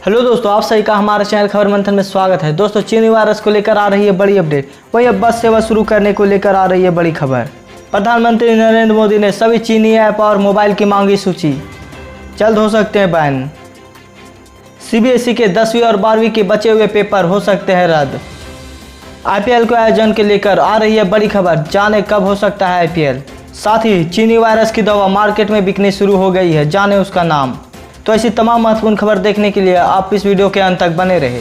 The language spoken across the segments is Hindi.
हेलो दोस्तों, आप सभी का हमारे चैनल खबर मंथन में स्वागत है। दोस्तों, चीनी वायरस को लेकर आ रही है बड़ी अपडेट। वहीं अब बस सेवा शुरू करने को लेकर आ रही है बड़ी खबर। प्रधानमंत्री नरेंद्र मोदी ने सभी चीनी ऐप और मोबाइल की मांगी सूची, जल्द हो सकते हैं बैन। सीबीएसई के 10वीं और 12वीं के बचे हुए पेपर हो सकते हैं रद्द। आईपीएल के आयोजन के लेकर आ रही है बड़ी खबर, जाने कब हो सकता है आईपीएल। साथ ही चीनी वायरस की दवा मार्केट में बिकनी शुरू हो गई है, जाने उसका नाम। तो ऐसी तमाम महत्वपूर्ण खबर देखने के लिए आप इस वीडियो के अंत तक बने रहे।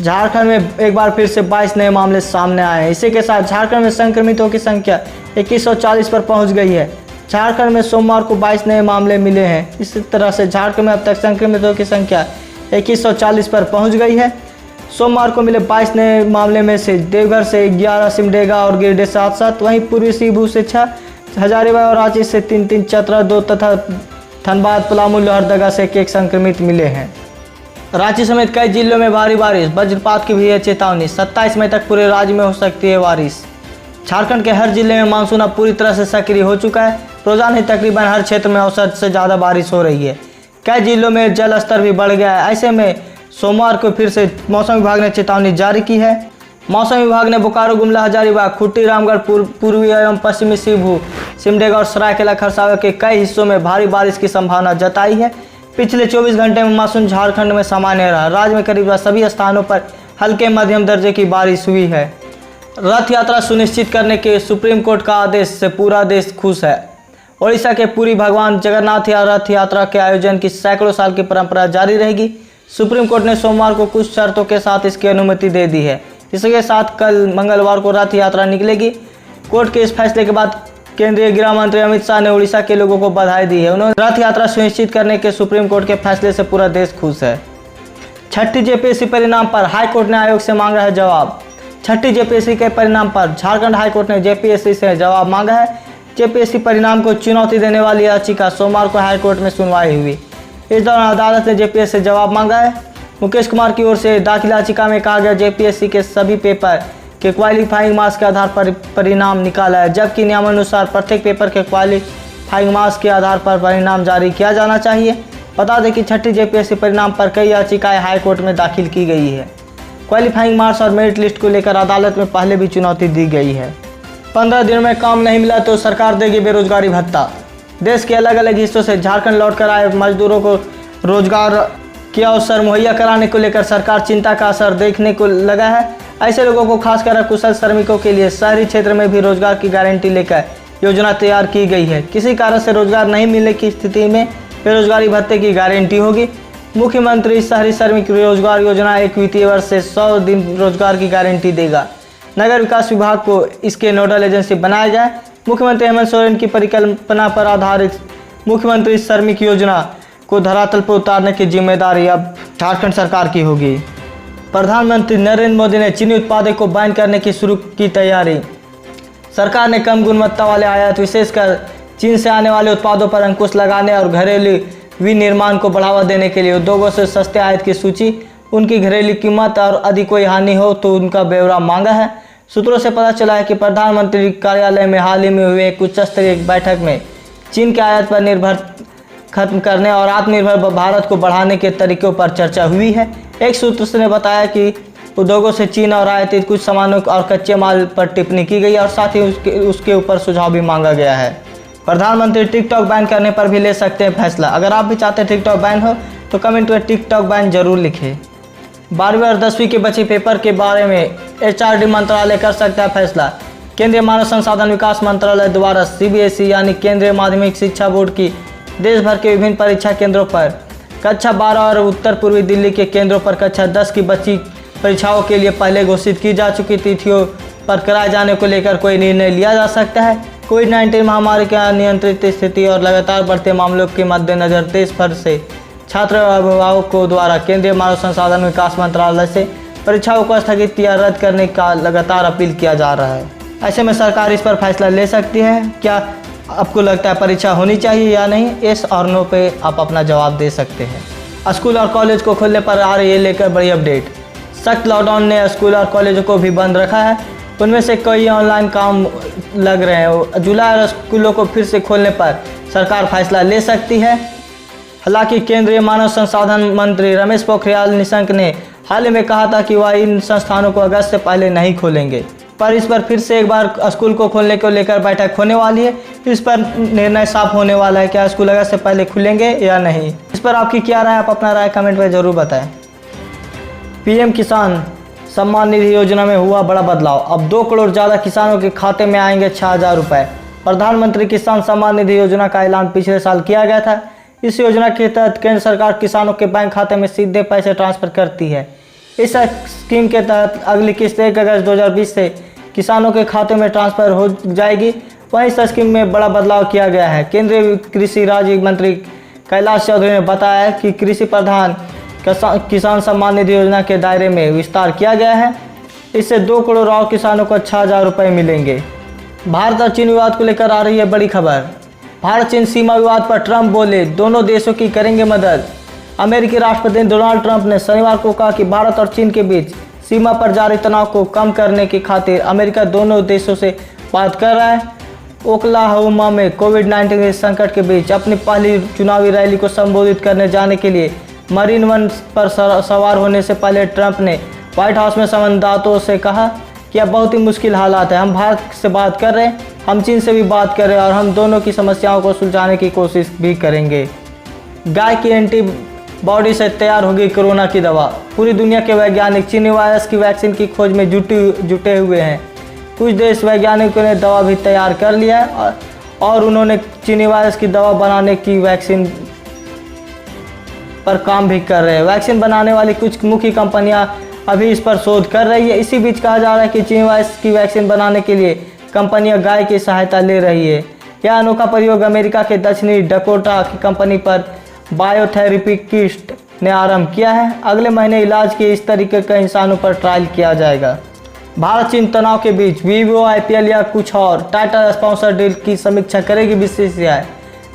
झारखंड में एक बार फिर से 22 नए मामले सामने आए हैं। इसी के साथ झारखंड में संक्रमितों की संख्या 2140 पर पहुंच गई है। झारखंड में सोमवार को 22 नए मामले मिले हैं। इसी तरह से झारखंड में अब तक संक्रमितों की संख्या 2140 पर पहुंच गई है। सोमवार को मिले 22 नए मामले में से देवघर से 11, सिमडेगा और गिरिडीह 7-7, वहीं पूर्वी सिंहभूम से 6, हजारीबाग और रांची से 3-3, चतरा 2 तथा धनबाद, पलामू, लोहरदगा से एक संक्रमित मिले हैं। रांची समेत कई जिलों में भारी बारिश, वज्रपात की भी है चेतावनी। 27 मई तक पूरे राज्य में हो सकती है बारिश। झारखंड के हर जिले में मानसून अब पूरी तरह से सक्रिय हो चुका है। रोजाना ही तकरीबन हर क्षेत्र में औसत से ज़्यादा बारिश हो रही है। कई जिलों में जल स्तर भी बढ़ गया है। ऐसे में सोमवार को फिर से मौसम विभाग ने चेतावनी जारी की है। मौसम विभाग ने बोकारो, गुमला, हजारीबाग, खूंटी, रामगढ़, पूर्वी एवं पश्चिमी सिंहभूम, सिमडेगा और सरायकेला खरसावा के कई हिस्सों में भारी बारिश की संभावना जताई है। पिछले 24 घंटे में मानसून झारखंड में सामान्य रहा। राज्य में करीब सभी स्थानों पर हल्के मध्यम दर्जे की बारिश हुई है। रथ यात्रा सुनिश्चित करने के सुप्रीम कोर्ट का आदेश से पूरा देश खुश है। ओडिशा के पुरी भगवान जगन्नाथ रथ यात्रा के आयोजन की सैकड़ों साल की परंपरा जारी रहेगी। सुप्रीम कोर्ट ने सोमवार को कुछ शर्तों के साथ इसकी अनुमति दे दी है। इसके साथ कल मंगलवार को रथ यात्रा निकलेगी। कोर्ट के इस फैसले के बाद केंद्रीय गृह मंत्री अमित शाह ने उड़ीसा के लोगों को बधाई दी है। उन्होंने रथ यात्रा सुनिश्चित करने के सुप्रीम कोर्ट के फैसले से पूरा देश खुश है। छठी जेपीएससी परिणाम पर हाई कोर्ट ने आयोग से मांगा है जवाब। छठी जेपीएससी के परिणाम पर झारखंड हाई कोर्ट ने जेपीएससी से जवाब मांगा है। जेपीएससी परिणाम को चुनौती देने वाली याचिका सोमवार को हाई कोर्ट में सुनवाई हुई। इस दौरान अदालत ने जेपीएससी से जवाब मांगा है। मुकेश कुमार की ओर से दाखिल याचिका में कहा गया जेपीएससी के सभी पेपर के क्वालिफाइंग मार्क्स के आधार पर परिणाम निकाला है, जबकि नियमानुसार प्रत्येक पेपर के क्वालिफाइंग मार्क्स के आधार पर परिणाम जारी किया जाना चाहिए। बता दें कि छठी जेपीएससी परिणाम पर कई याचिकाएं हाई कोर्ट में दाखिल की गई है। क्वालिफाइंग मार्क्स और मेरिट लिस्ट को लेकर अदालत में पहले भी चुनौती दी गई है। 15 दिनों में काम नहीं मिला तो सरकार देगी बेरोजगारी भत्ता। देश के अलग अलग हिस्सों से झारखंड लौटकर आए मजदूरों को रोजगार के अवसर मुहैया कराने को लेकर सरकार चिंता का असर देखने को लगा है। ऐसे लोगों को खासकर कुशल श्रमिकों के लिए शहरी क्षेत्र में भी रोजगार की गारंटी लेकर योजना तैयार की गई है। किसी कारण से रोजगार नहीं मिलने की स्थिति में बेरोजगारी भत्ते की गारंटी होगी। मुख्यमंत्री शहरी श्रमिक रोजगार योजना एक वित्तीय वर्ष से 100 दिन रोजगार की गारंटी देगा। नगर विकास विभाग को इसके नोडल एजेंसी बनाया जाए। मुख्यमंत्री हेमंत सोरेन की परिकल्पना पर आधारित मुख्यमंत्री श्रमिक योजना को धरातल पर उतारने की जिम्मेदारी अब झारखंड सरकार की होगी। प्रधानमंत्री नरेंद्र मोदी ने चीनी उत्पादों को बैन करने की शुरू की तैयारी। सरकार ने कम गुणवत्ता वाले आयात, विशेषकर चीन से आने वाले उत्पादों पर अंकुश लगाने और घरेलू विनिर्माण को बढ़ावा देने के लिए उद्योगों से सस्ते आयात की सूची, उनकी घरेलू कीमत और यदि कोई हानि हो तो उनका ब्यौरा मांगा है। सूत्रों से पता चला है कि प्रधानमंत्री कार्यालय में हाल ही में हुए एक उच्च स्तरीय बैठक में चीन के आयात पर निर्भर खत्म करने और आत्मनिर्भर भारत को बढ़ाने के तरीकों पर चर्चा हुई है। एक सूत्र ने बताया कि उद्योगों से चीन और आयातित कुछ सामानों और कच्चे माल पर टिप्पणी की गई और साथ ही उसके ऊपर सुझाव भी मांगा गया है। प्रधानमंत्री टिकटॉक बैन करने पर भी ले सकते हैं फैसला। अगर आप भी चाहते हैं टिकटॉक बैन हो तो कमेंट में टिकटॉक बैन जरूर लिखें। 12वीं और 10वीं के बचे पेपर के बारे में एचआरडी मंत्रालय कर सकता है फैसला। केंद्रीय मानव संसाधन विकास मंत्रालय द्वारा सीबीएसई यानी केंद्रीय माध्यमिक शिक्षा बोर्ड की देश भर के विभिन्न परीक्षा केंद्रों पर कक्षा 12 और उत्तर पूर्वी दिल्ली के केंद्रों पर कक्षा 10 की बची परीक्षाओं के लिए पहले घोषित की जा चुकी तिथियों पर कराए जाने को लेकर कोई निर्णय लिया जा सकता है। कोविड-19 महामारी के अनियंत्रित स्थिति और लगातार बढ़ते मामलों के मद्देनजर देश भर से छात्र और अभिभावकों द्वारा केंद्रीय मानव संसाधन विकास मंत्रालय से परीक्षाओं को स्थगित या रद्द करने का लगातार अपील किया जा रहा है। ऐसे में सरकार इस पर फैसला ले सकती है। क्या आपको लगता है परीक्षा होनी चाहिए या नहीं? यस और नो पे आप अपना जवाब दे सकते हैं। स्कूल और कॉलेज को खोलने पर आ रही है लेकर बड़ी अपडेट। सख्त लॉकडाउन ने स्कूल और कॉलेजों को भी बंद रखा है। उनमें से कई ऑनलाइन काम लग रहे हैं। जुलाई और स्कूलों को फिर से खोलने पर सरकार फैसला ले सकती है। हालांकि केंद्रीय मानव संसाधन मंत्री रमेश पोखरियाल निशंक ने हाल ही में कहा था कि वह इन संस्थानों को अगस्त से पहले नहीं खोलेंगे, पर इस पर फिर से एक बार स्कूल को खोलने को लेकर बैठक होने वाली है। इस पर निर्णय साफ होने वाला है, क्या स्कूल अगस्त से पहले खुलेंगे या नहीं। इस पर आपकी क्या राय, आप अपना राय कमेंट में जरूर बताएं। पीएम किसान सम्मान निधि योजना में हुआ बड़ा बदलाव, अब 2 करोड़ ज़्यादा किसानों के खाते में आएंगे 6,000 रुपये। प्रधानमंत्री किसान सम्मान निधि योजना का ऐलान पिछले साल किया गया था। इस योजना के तहत केंद्र सरकार किसानों के बैंक खाते में सीधे पैसे ट्रांसफर करती है। इस स्कीम के तहत अगली किस्त 1 अगस्त 2020 से किसानों के खाते में ट्रांसफर हो जाएगी। वहीं इस स्कीम में बड़ा बदलाव किया गया है। केंद्रीय कृषि राज्य मंत्री कैलाश चौधरी ने बताया कि कृषि प्रधान किसान सम्मान निधि योजना के दायरे में विस्तार किया गया है। इससे 2 करोड़ और किसानों को 6,000 रुपये मिलेंगे। भारत और चीन विवाद को लेकर आ रही है बड़ी खबर। भारत चीन सीमा विवाद पर ट्रंप बोले, दोनों देशों की करेंगे मदद। अमेरिकी राष्ट्रपति डोनाल्ड ट्रंप ने शनिवार को कहा कि भारत और चीन के बीच सीमा पर जारी तनाव को कम करने की खातिर अमेरिका दोनों देशों से बात कर रहा है। ओक्लाहोमा में कोविड-19 के संकट के बीच अपनी पहली चुनावी रैली को संबोधित करने जाने के लिए मरीन वन पर सवार होने से पहले ट्रंप ने व्हाइट हाउस में संवाददाताओं से कहा कि अब बहुत ही मुश्किल हालात है। हम भारत से बात कर रहे हैं, हम चीन से भी बात कर रहे हैं और हम दोनों की समस्याओं को सुलझाने की कोशिश भी करेंगे। गाय की एंटीबॉडी से तैयार होगी कोरोना की दवा। पूरी दुनिया के वैज्ञानिक चीनी वायरस की वैक्सीन की खोज में जुटे हुए हैं। कुछ देश वैज्ञानिकों ने दवा भी तैयार कर लिया है और उन्होंने चीनी वायरस की दवा बनाने की वैक्सीन पर काम भी कर रहे हैं। वैक्सीन बनाने वाली कुछ मुख्य कंपनियां अभी इस पर शोध कर रही है। इसी बीच कहा जा रहा है कि चीनी वायरस की वैक्सीन बनाने के लिए कंपनियां गाय की सहायता ले रही है। यह अनोखा प्रयोग अमेरिका के दक्षिणी डकोटा की कंपनी पर बायोथेरेपिकिस्ट ने आरंभ किया है। अगले महीने इलाज के इस तरीके का इंसानों पर ट्रायल किया जाएगा। भारत चीन तनाव के बीच वीवो आईपीएल या कुछ और टाइटल स्पॉन्सर डील की समीक्षा करेगी बीसीसीआई।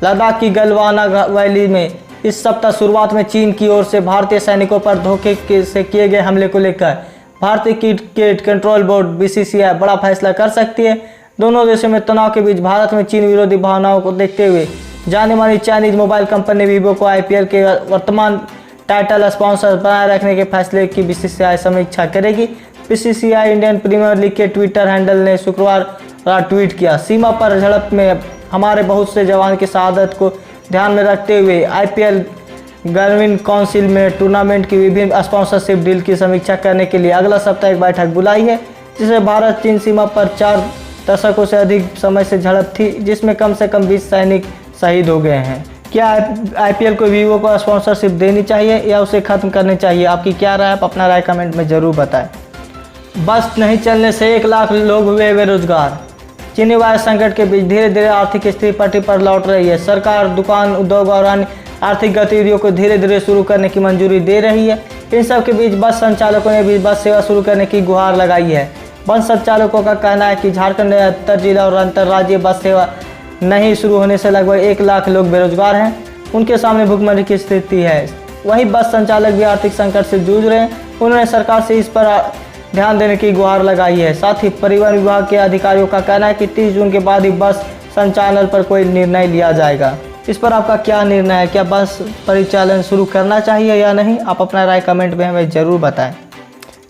लद्दाख की गलवाना वैली में इस सप्ताह शुरुआत में चीन की ओर से भारतीय सैनिकों पर धोखे से किए गए हमले को लेकर भारतीय क्रिकेट कंट्रोल बोर्ड बीसीसीआई बड़ा फैसला कर सकती है। दोनों देशों में तनाव के बीच भारत में चीन विरोधी भावनाओं को देखते हुए जाने मानी चाइनीज मोबाइल कंपनी वीवो को आईपीएल के वर्तमान टाइटल स्पॉन्सर बनाए रखने के फैसले की बीसीसीआई समीक्षा करेगी। बीसीसीआई इंडियन प्रीमियर लीग के ट्विटर हैंडल ने शुक्रवार ट्वीट किया, सीमा पर झड़प में हमारे बहुत से जवान की शहादत को ध्यान में रखते हुए आईपीएल गवर्निंग काउंसिल में टूर्नामेंट की विभिन्न स्पॉन्सरशिप डील की समीक्षा करने के लिए अगला सप्ताह एक बैठक बुलाई है, जिसमें भारत चीन सीमा पर 4 दशकों से अधिक समय से झड़प थी, जिसमें कम से कम 20 सैनिक शहीद हो गए हैं। क्या आईपीएल को वीवो को स्पॉन्सरशिप देनी चाहिए या उसे खत्म करनी चाहिए? आपकी क्या राय, आप अपना राय कमेंट में जरूर बताएं। बस नहीं चलने से 1 लाख लोग हुए बेरोजगार। चीनी वायरस संकट के बीच धीरे धीरे आर्थिक स्थिति पटरी पर लौट रही है। सरकार दुकान, उद्योग और अन्य आर्थिक गतिविधियों को धीरे धीरे शुरू करने की मंजूरी दे रही है। इन सब के बीच बस संचालकों ने भी बस सेवा शुरू करने की गुहार लगाई है। बस संचालकों का कहना है कि झारखंड में अंतर जिला और अंतर्राज्यीय बस सेवा नहीं शुरू होने से लगभग 1 लाख लोग बेरोजगार हैं। उनके सामने भुखमरी की स्थिति है। वहीं बस संचालक भी आर्थिक संकट से जूझ रहे हैं। उन्होंने सरकार से इस पर ध्यान देने की गुहार लगाई है। साथ ही परिवहन विभाग के अधिकारियों का कहना है कि 30 जून के बाद ही बस संचालन पर कोई निर्णय लिया जाएगा। इस पर आपका क्या निर्णय है? क्या बस परिचालन शुरू करना चाहिए या नहीं? आप अपना राय कमेंट में हमें ज़रूर बताएं।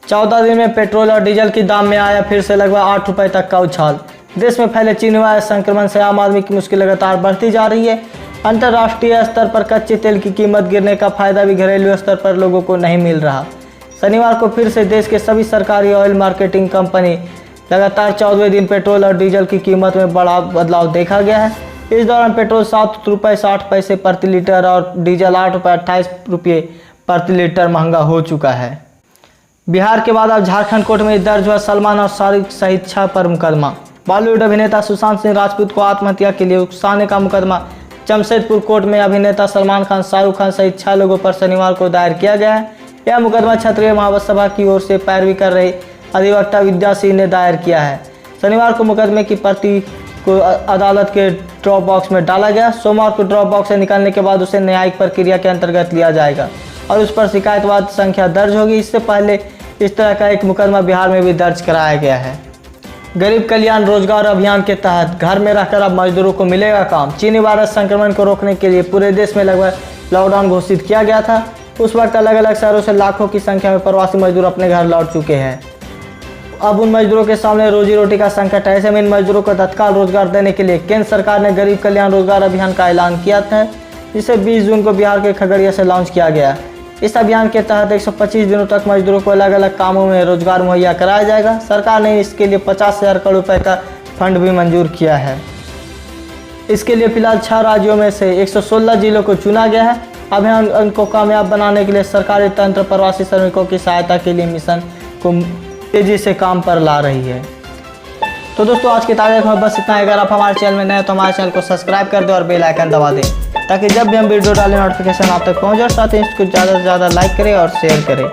14 दिन में पेट्रोल और डीजल की दाम में आया फिर से लगभग 8 रुपये तक का उछाल। देश में फैले चीनी वायरस संक्रमण से आम आदमी की मुश्किल लगातार बढ़ती जा रही है। अंतर्राष्ट्रीय स्तर पर कच्चे तेल की कीमत गिरने का फायदा भी घरेलू स्तर पर लोगों को नहीं मिल रहा। शनिवार को फिर से देश के सभी सरकारी ऑयल मार्केटिंग कंपनी लगातार 14वें दिन पेट्रोल और डीजल की कीमत में बड़ा बदलाव देखा गया है। इस दौरान पेट्रोल 7 रुपये 60 पैसे प्रति लीटर और डीजल 8 रुपये 28 रुपये प्रति लीटर महंगा हो चुका है। बिहार के बाद अब झारखंड कोर्ट में दर्ज हुआ सलमान और शाहरुख सहित 6 पर मुकदमा। बॉलीवुड अभिनेता सुशांत सिंह राजपूत को आत्महत्या के लिए उकसाने का मुकदमा जमशेदपुर कोर्ट में अभिनेता सलमान खान, शाहरुख खान सहित 6 लोगों पर शनिवार को दायर किया गया है। यह मुकदमा क्षत्रिय महासभा की ओर से पैरवी कर रहे अधिवक्ता विद्या सिंह ने दायर किया है। शनिवार को मुकदमे की प्रति को अदालत के ड्रॉप बॉक्स में डाला गया। सोमवार को ड्रॉप बॉक्स से निकालने के बाद उसे न्यायिक प्रक्रिया के अंतर्गत लिया जाएगा और उस पर शिकायतवाद संख्या दर्ज होगी। इससे पहले इस तरह का एक मुकदमा बिहार में भी दर्ज कराया गया है। गरीब कल्याण रोजगार अभियान के तहत घर में रहकर अब मजदूरों को मिलेगा काम। चीनी वायरस संक्रमण को रोकने के लिए पूरे देश में लगभग लॉकडाउन घोषित किया गया था, उस वक्त अलग अलग शहरों से लाखों की संख्या में प्रवासी मजदूर अपने घर लौट चुके हैं। अब उन मजदूरों के सामने रोजी रोटी का संकट है। ऐसे में इन मजदूरों को तत्काल रोजगार देने के लिए केंद्र सरकार ने गरीब कल्याण रोजगार अभियान का ऐलान किया था, जिसे 20 जून को बिहार के खगड़िया से लॉन्च किया गया। इस अभियान के तहत 125 दिनों तक मजदूरों को अलग अलग कामों में रोजगार मुहैया कराया जाएगा। सरकार ने इसके लिए 50,000 करोड़ रुपए का फंड भी मंजूर किया है। इसके लिए फिलहाल 6 राज्यों में से 116 जिलों को चुना गया है। अभियान को कामयाब बनाने के लिए सरकारी तंत्र प्रवासी श्रमिकों की सहायता के लिए मिशन को तेजी से काम पर ला रही है। तो दोस्तों, आज की ताज़ा खबर बस इतना है। अगर आप हमारे चैनल में नए हैं तो हमारे चैनल को सब्सक्राइब कर दें और बेल आइकन दबा दें, ताकि जब भी हम वीडियो डालें नोटिफिकेशन आप तक पहुंच जाए। साथ ही इसको ज़्यादा से ज़्यादा लाइक करें और शेयर करें।